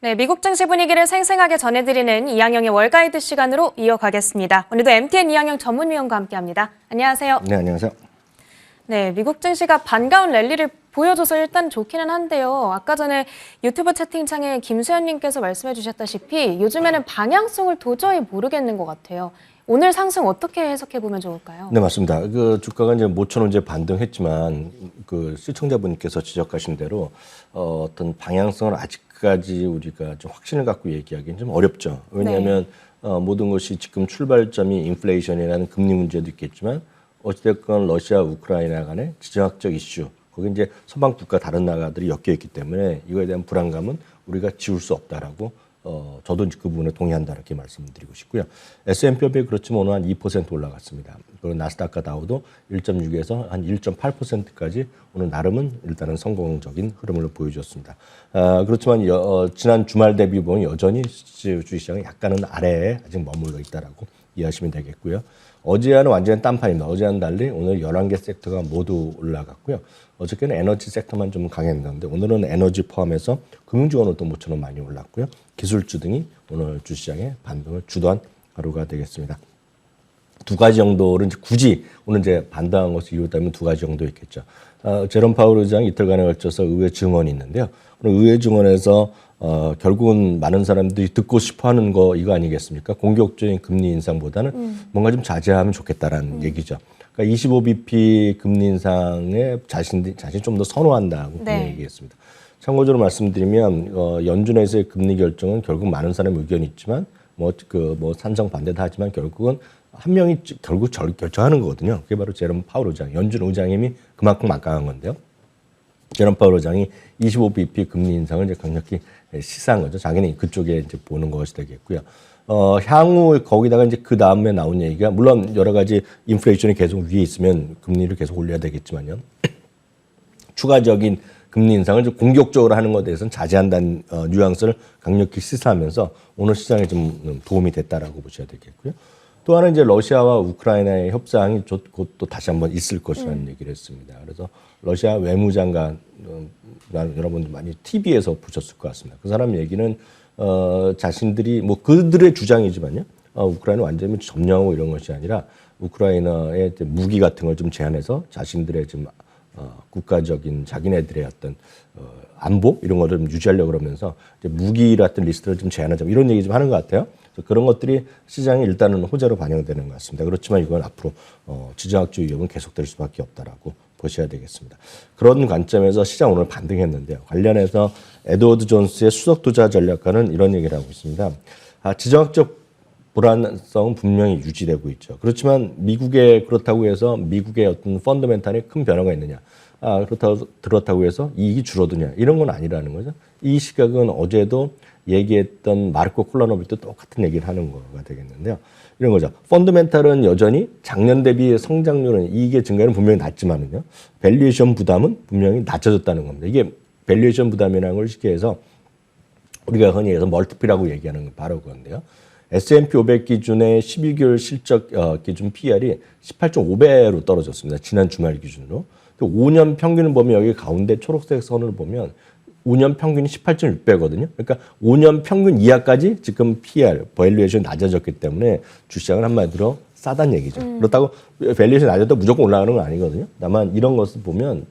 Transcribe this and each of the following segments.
네, 미국 증시 분위기를 생생하게 전해드리는 이항영의 월가이드 시간으로 이어가겠습니다. 오늘도 MTN 이항영 전문위원과 함께합니다. 안녕하세요. 네, 안녕하세요. 네, 미국 증시가 반가운 랠리를 보여줘서 일단 좋기는 한데요. 아까 전에 유튜브 채팅창에 김수현님께서 말씀해 주셨다시피 요즘에는 방향성을 도저히 모르겠는 것 같아요. 오늘 상승 어떻게 해석해 보면 좋을까요? 네, 맞습니다. 그 주가가 이제 모처럼 이제 반등했지만 그 시청자분께서 지적하신 대로 어떤 방향성을 아직까지 우리가 좀 확신을 갖고 얘기하기는 좀 어렵죠. 왜냐하면 모든 것이 지금 출발점이 인플레이션이라는 금리 문제도 있겠지만 어찌됐건 러시아 우크라이나 간의 지정학적 이슈 거기 이제 서방 국가 다른 나라들이 엮여 있기 때문에 이거에 대한 불안감은 우리가 지울 수 없다라고 저도 그 부분에 동의한다 이렇게 말씀드리고 싶고요. S&P 500 그렇지만 오늘 한 2% 올라갔습니다. 그리고 나스닥과 다우도 1.6에서 한 1.8%까지 오늘 나름은 일단은 성공적인 흐름을 보여주었습니다. 그렇지만 지난 주말 대비 보면 여전히 주식시장은 약간은 아래에 아직 머물러 있다라고 이해하시면 되겠고요. 어제와는 완전히 딴판입니다. 어제와는 달리 오늘 11개 섹터가 모두 올라갔고요. 어저께는 에너지 섹터만 좀 강했는데 오늘은 에너지 포함해서 금융주가 또 모처럼 많이 올랐고요. 기술주 등이 오늘 주시장의 반등을 주도한 하루가 되겠습니다. 두 가지 정도를 이제 굳이 오늘 이제 반등한 것을 이유다면 두 가지 정도 있겠죠. 제롬 파월 의장 이틀간에 걸쳐서 의회 증언이 있는데요. 오늘 의회 증언에서 결국은 많은 사람들이 듣고 싶어하는 거 이거 아니겠습니까? 공격적인 금리 인상보다는 뭔가 좀 자제하면 좋겠다라는 얘기죠. 그러니까 25bp 금리 인상에 자신이 좀 더 선호한다고 얘기했습니다. 참고적으로 말씀드리면 연준에서의 금리 결정은 결국 많은 사람의 의견이 있지만 뭐 찬성 반대도 하지만 결국은 한 명이 결국 결정하는 거거든요. 그게 바로 제롬 파월 의장, 연준 의장님이 그만큼 막강한 건데요. 제롬 파월 의장이 25bp 금리 인상을 이제 강력히 시사한 거죠. 자기는 그쪽에 이제 보는 것이 되겠고요. 향후 거기다가 이제 그 다음에 나온 얘기가 물론 여러 가지 인플레이션이 계속 위에 있으면 금리를 계속 올려야 되겠지만요. 추가적인 금리 인상을 좀 공격적으로 하는 것에 대해서는 자제한다는 뉘앙스를 강력히 시사하면서 오늘 시장에 좀 도움이 됐다라고 보셔야 되겠고요. 또 하나는 이제 러시아와 우크라이나의 협상이 곧 또 다시 한번 있을 것이라는 얘기를 했습니다. 그래서 러시아 외무장관 여러분들 많이 TV에서 보셨을 것 같습니다. 그 사람 얘기는 자신들이 뭐 그들의 주장이지만요. 우크라이나 완전히 점령하고 이런 것이 아니라 우크라이나의 무기 같은 걸 좀 제한해서 자신들의 좀 국가적인 자기네들의 어떤 안보 이런 거를 좀 유지하려고 그러면서 이제 무기 같은 리스트를 좀 제한하자 이런 얘기 좀 하는 것 같아요. 그런 것들이 시장에 일단은 호재로 반영되는 것 같습니다. 그렇지만 이건 앞으로 지정학적 위험은 계속될 수밖에 없다라고 보셔야 되겠습니다. 그런 관점에서 시장 오늘 반등했는데요. 관련해서 에드워드 존스의 수석 투자 전략가는 이런 얘기를 하고 있습니다. 지정학적 불안성은 분명히 유지되고 있죠. 그렇지만 그렇다고 해서 미국의 어떤 펀더멘탈에 큰 변화가 있느냐. 그렇다고 해서 이익이 줄어드냐. 이런 건 아니라는 거죠. 이 시각은 어제도 얘기했던 마르코 콜라노비도 똑같은 얘기를 하는 거가 되겠는데요. 이런 거죠. 펀더멘탈은 여전히 작년 대비 성장률은 이익의 증가는 분명히 낮지만은요. 밸류에이션 부담은 분명히 낮아졌다는 겁니다. 이게 밸류에이션 부담이라는 걸 쉽게 해서 우리가 흔히 해서 멀티플이라고 얘기하는 건 바로 그건데요. S&P 500 기준의 12개월 실적 기준 PR이 18.5배로 떨어졌습니다. 지난 주말 기준으로. 5년 평균을 보면 여기 가운데 초록색 선을 보면 5년 평균이 18.6배거든요. 그러니까 5년 평균 이하까지 지금 PR, 밸류에이션이 낮아졌기 때문에 주시장은 한마디로 싸다는 얘기죠. 그렇다고 밸류에이션이 낮아도 무조건 올라가는 건 아니거든요. 다만 이런 것을 보면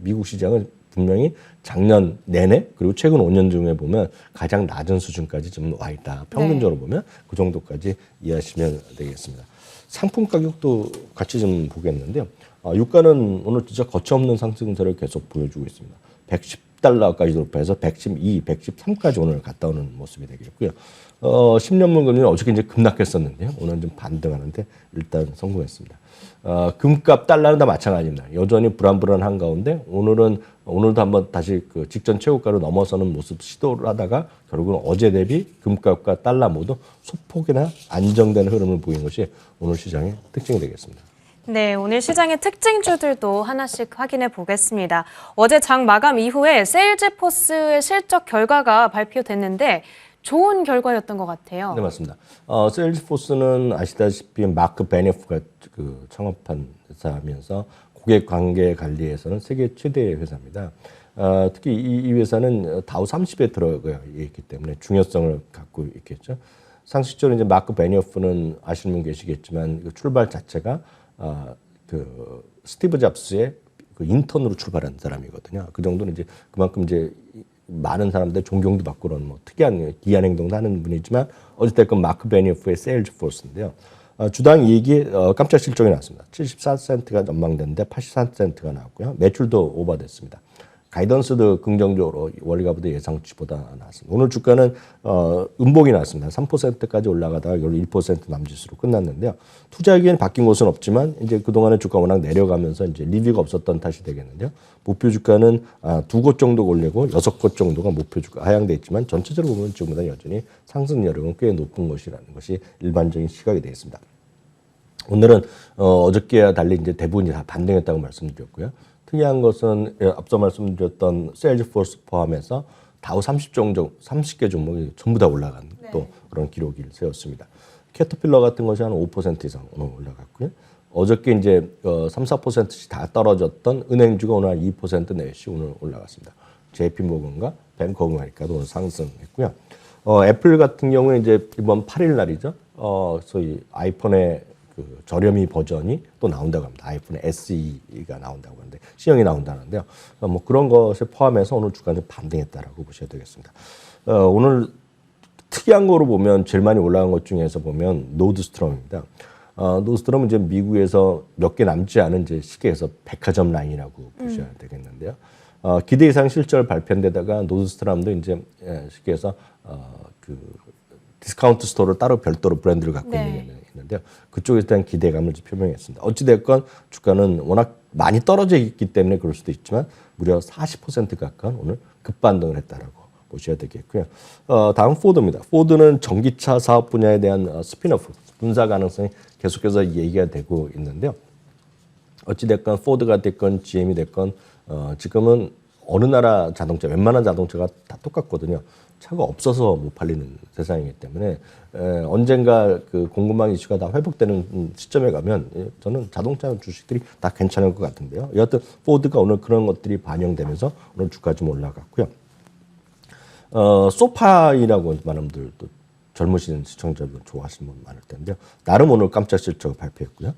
미국 시장은 분명히 작년 내내 그리고 최근 5년 중에 보면 가장 낮은 수준까지 좀 와 있다. 평균적으로 보면 그 정도까지 이해하시면 되겠습니다. 상품 가격도 같이 좀 보겠는데요. 유가는 오늘 진짜 거침없는 상승세를 계속 보여주고 있습니다. 110달러까지 돌파해서 112, 113까지 오늘 갔다 오는 모습이 되겠고요. 10년물 금리는 어저께 이제 급락했었는데요. 오늘 좀 반등하는데 일단 성공했습니다. 금값 달러는 다 마찬가지입니다. 여전히 불안한 가운데 오늘도 한번 다시 그 직전 최고가로 넘어서는 모습 시도를 하다가 결국은 어제 대비 금값과 달러 모두 소폭이나 안정된 흐름을 보인 것이 오늘 시장의 특징이 되겠습니다. 네, 오늘 시장의 특징주들도 하나씩 확인해 보겠습니다. 어제 장 마감 이후에 세일즈포스의 실적 결과가 발표됐는데 좋은 결과였던 것 같아요. 네, 맞습니다. 세일즈포스는 아시다시피 마크 베네프가 창업한 회사면서 고객 관계 관리에서는 세계 최대의 회사입니다. 특히 이 회사는 다우 30에 들어가 있기 때문에 중요성을 갖고 있겠죠. 상식적으로 이제 마크 베니어프는 아시는 분 계시겠지만 그 출발 자체가 그 스티브 잡스의 그 인턴으로 출발한 사람이거든요. 그 정도는 이제 그만큼 이제 많은 사람들 존경도 받고 그런 뭐 특이한 기이한 행동도 하는 분이지만 어쨌든 마크 베니어프의 세일즈포스인데요. 주당 이익이 깜짝 실적이 나왔습니다. 74센트가 전망됐는데 84센트가 나왔고요. 매출도 오버됐습니다. 가이던스도 긍정적으로 원리가보다 예상치보다 나왔습니다. 오늘 주가는 음봉이 나왔습니다. 3%까지 올라가다가 결국 1% 남짓으로 끝났는데요. 투자 의견이 바뀐 곳은 없지만 이제 그동안의 주가 워낙 내려가면서 이제 리뷰가 없었던 탓이 되겠는데요. 목표 주가는 2곳 정도 올리고 6곳 정도가 목표 주가 하향돼 있지만 전체적으로 보면 지금보다 여전히 상승 여력은 꽤 높은 것이라는 것이 일반적인 시각이 되겠습니다. 오늘은 어저께와 달리 이제 대부분이 다 반등했다고 말씀드렸고요. 특이한 것은 앞서 말씀드렸던 세일즈포스 포함해서 다우 30개 종목이 전부 다 올라간 또 그런 기록을 세웠습니다. 캐터필러 같은 것이 한 5% 이상 오늘 올라갔고요. 어저께 이제 3, 4%씩 다 떨어졌던 은행주가 오늘 한 2% 내외씩 오늘 올라갔습니다. JP모건과 뱅크 오브 아메리카도 오늘 상승했고요. 애플 같은 경우에 이제 이번 8일 날이죠. 소위 아이폰의 그 저렴이 버전이 또 나온다고 합니다. 아이폰 SE가 나온다고 하는데 시형이 나온다는데요. 뭐 그런 것을 포함해서 오늘 주가는 반등했다라고 보셔야 되겠습니다. 오늘 특이한 거로 보면 제일 많이 올라간 것 중에서 보면 노드스트롬입니다. 노드스트롬은 이제 미국에서 몇 개 남지 않은 이제 시계에서 백화점 라인이라고 보셔야 되겠는데요. 기대 이상 실적을 발표한 데다가 노드스트롬도 이제 시계에서 그 디스카운트 스토어를 따로 별도로 브랜드를 갖고 있는데요. 그쪽에 대한 기대감을 표명했습니다. 어찌됐건 주가는 워낙 많이 떨어져 있기 때문에 그럴 수도 있지만 무려 40% 가까운 오늘 급반등을 했다라고 보셔야 되겠고요. 다음 포드입니다. 포드는 전기차 사업 분야에 대한 스피너프, 분사 가능성이 계속해서 얘기가 되고 있는데요. 어찌됐건 포드가 됐건 GM이 됐건 지금은 어느 나라 자동차, 웬만한 자동차가 다 똑같거든요. 차가 없어서 못 팔리는 세상이기 때문에 언젠가 그 공급망 이슈가 다 회복되는 시점에 가면 저는 자동차 주식들이 다 괜찮을 것 같은데요. 여하튼 포드가 오늘 그런 것들이 반영되면서 오늘 주가 좀 올라갔고요. 소파이라고 많은 분들도 젊으신 시청자분 좋아하시는 분 많을 텐데요. 나름 오늘 깜짝 실적을 발표했고요.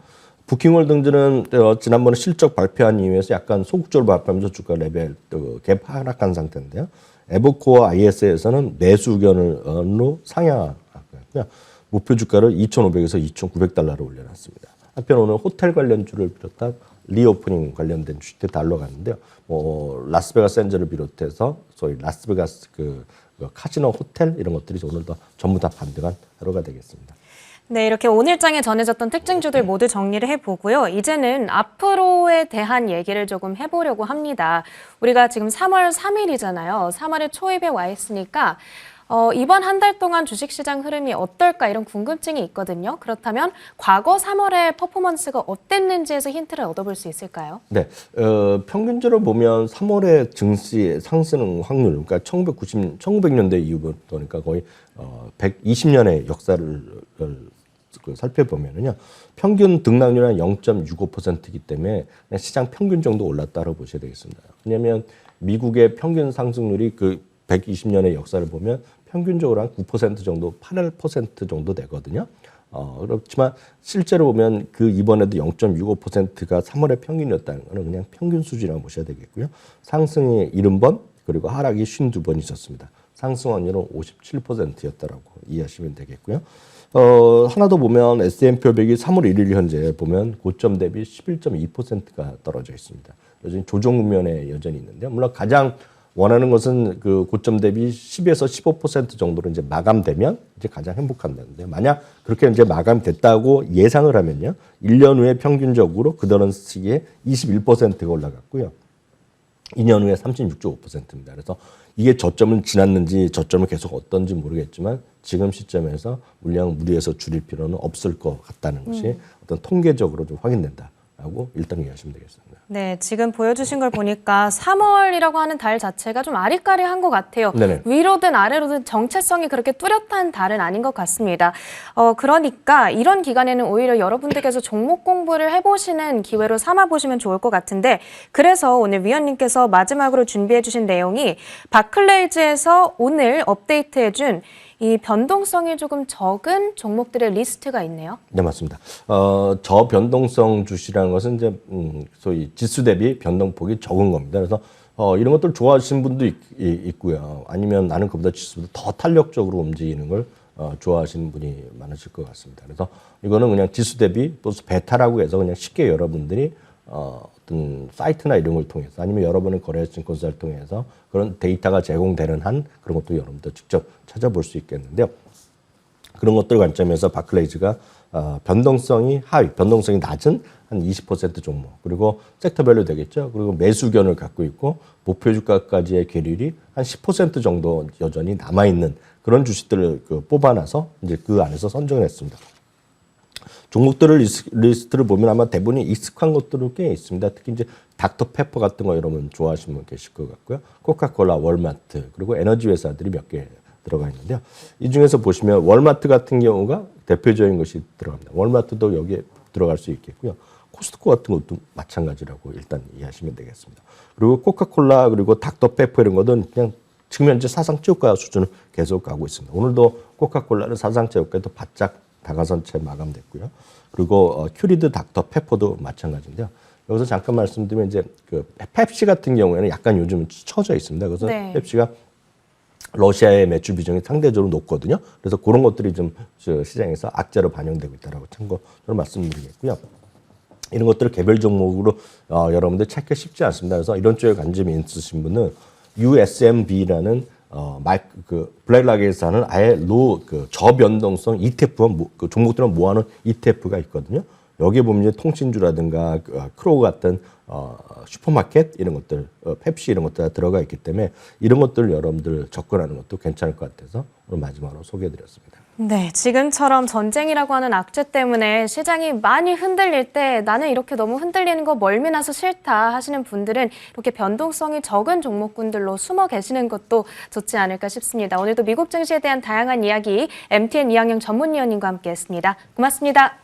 부킹홀딩즈는 지난번에 실적 발표한 이후에서 약간 소극적으로 발표하면서 주가 레벨 갭 하락한 상태인데요. 에버코어 IS에서는 매수 의견으로 상향하고요. 목표 주가를 2,500에서 2,900달러로 올려놨습니다. 한편 오늘 호텔 관련주를 비롯한 리오프닝 관련된 주식들 다 올라갔는데요. 뭐 라스베가스 샌즈를 비롯해서 소위 라스베가스 그 카지노 호텔 이런 것들이 오늘도 전부 다 반등한 하루가 되겠습니다. 네, 이렇게 오늘장에 전해졌던 특징주들 모두 정리를 해보고요. 이제는 앞으로에 대한 얘기를 조금 해보려고 합니다. 우리가 지금 3월 3일이잖아요. 3월의 초입에 와 있으니까 이번 한 달 동안 주식시장 흐름이 어떨까 이런 궁금증이 있거든요. 그렇다면 과거 3월의 퍼포먼스가 어땠는지에서 힌트를 얻어볼 수 있을까요? 네, 평균적으로 보면 3월의 증시의 상승 확률, 그러니까 1900년대 이후부터니까 거의 120년의 역사를 살펴보면은요, 평균 등락률이 한 0.65%이기 때문에 그냥 시장 평균 정도 올랐다고 보셔야 되겠습니다. 왜냐하면 미국의 평균 상승률이 그 120년의 역사를 보면 평균적으로 한 9% 정도, 8% 정도 되거든요. 그렇지만 실제로 보면 그 이번에도 0.65%가 3월의 평균이었다는 것은 그냥 평균 수준이라고 보셔야 되겠고요. 상승이 70번 그리고 하락이 52번 있었습니다. 상승 확률은 57%였다라고 이해하시면 되겠고요. 하나 더 보면 S&P 500이 3월 1일 현재 보면 고점 대비 11.2%가 떨어져 있습니다. 여전히 조정 국면에 여전히 있는데요. 물론 가장 원하는 것은 그 고점 대비 10에서 15% 정도로 이제 마감되면 이제 가장 행복한다는데 만약 그렇게 이제 마감됐다고 예상을 하면요. 1년 후에 평균적으로 그다음 시기에 21%가 올라갔고요. 2년 후에 36.5%입니다. 그래서 이게 저점은 지났는지 저점은 계속 어떤지 모르겠지만 지금 시점에서 물량 무리해서 줄일 필요는 없을 것 같다는 것이 어떤 통계적으로 좀 확인된다. 하고 일단 이해하시면 되겠습니다. 네, 지금 보여주신 걸 보니까 3월이라고 하는 달 자체가 좀 아리까리한 것 같아요. 네네. 위로든 아래로든 정체성이 그렇게 뚜렷한 달은 아닌 것 같습니다. 그러니까 이런 기간에는 오히려 여러분들께서 종목 공부를 해보시는 기회로 삼아보시면 좋을 것 같은데, 그래서 오늘 위원님께서 마지막으로 준비해주신 내용이 바클레이즈에서 오늘 업데이트해준 이 변동성이 조금 적은 종목들의 리스트가 있네요. 네, 맞습니다. 저변동성 주식이라는 것은 이제 소위 지수 대비 변동폭이 적은 겁니다. 그래서 이런 것들 좋아하시는 분도 있고요. 아니면 나는 그보다 지수보다 더 탄력적으로 움직이는 걸 좋아하시는 분이 많으실 것 같습니다. 그래서 이거는 그냥 지수 대비 플러스 베타라고 해서 그냥 쉽게 여러분들이 어떤 사이트나 이런 걸 통해서 아니면 여러분의 거래 증권사를 통해서 그런 데이터가 제공되는 한 그런 것도 여러분들 직접 찾아볼 수 있겠는데요. 그런 것들 관점에서 바클레이즈가 변동성이 하위, 변동성이 낮은 한 20% 종목, 그리고 섹터별로 되겠죠. 그리고 매수견을 갖고 있고 목표 주가까지의 괴율이 한 10% 정도 여전히 남아 있는 그런 주식들을 뽑아놔서 이제 그 안에서 선정을 했습니다. 종목들을 리스트를 보면 아마 대부분이 익숙한 것들이 꽤 있습니다. 특히 이제 닥터페퍼 같은 거 여러분 좋아하시는 분 계실 것 같고요. 코카콜라, 월마트, 그리고 에너지 회사들이 몇 개 들어가 있는데요. 이 중에서 보시면 월마트 같은 경우가 대표적인 것이 들어갑니다. 월마트도 여기에 들어갈 수 있겠고요. 코스트코 같은 것도 마찬가지라고 일단 이해하시면 되겠습니다. 그리고 코카콜라 그리고 닥터페퍼 이런 것은 그냥 지금 현재 사상체육가 수준을 계속 가고 있습니다. 오늘도 코카콜라는 사상체육가에도 바짝 다가선채 마감됐고요. 그리고 큐리드 닥터페퍼도 마찬가지인데요. 여기서 잠깐 말씀드리면 이제 그 펩시 같은 경우에는 약간 요즘 처져 있습니다. 그래서 네. 펩시가 러시아의 매출 비중이 상대적으로 높거든요. 그래서 그런 것들이 좀 시장에서 악재로 반영되고 있다라고 참고로 말씀드리겠고요. 이런 것들을 개별 종목으로 여러분들 찾기 쉽지 않습니다. 그래서 이런 쪽에 관심이 있으신 분은 USMB라는 블랙락에서 하는 아예 저변동성 ETF와 그 종목들을 모아놓은 ETF가 있거든요. 여기에 보면 이제 통신주라든가 크로우 같은 슈퍼마켓 이런 것들, 펩시 이런 것들 다 들어가 있기 때문에 이런 것들을 여러분들 접근하는 것도 괜찮을 것 같아서 오늘 마지막으로 소개해드렸습니다. 네, 지금처럼 전쟁이라고 하는 악재 때문에 시장이 많이 흔들릴 때 나는 이렇게 너무 흔들리는 거 멀미나서 싫다 하시는 분들은 이렇게 변동성이 적은 종목군들로 숨어 계시는 것도 좋지 않을까 싶습니다. 오늘도 미국 증시에 대한 다양한 이야기 MTN 이항영 전문위원님과 함께했습니다. 고맙습니다.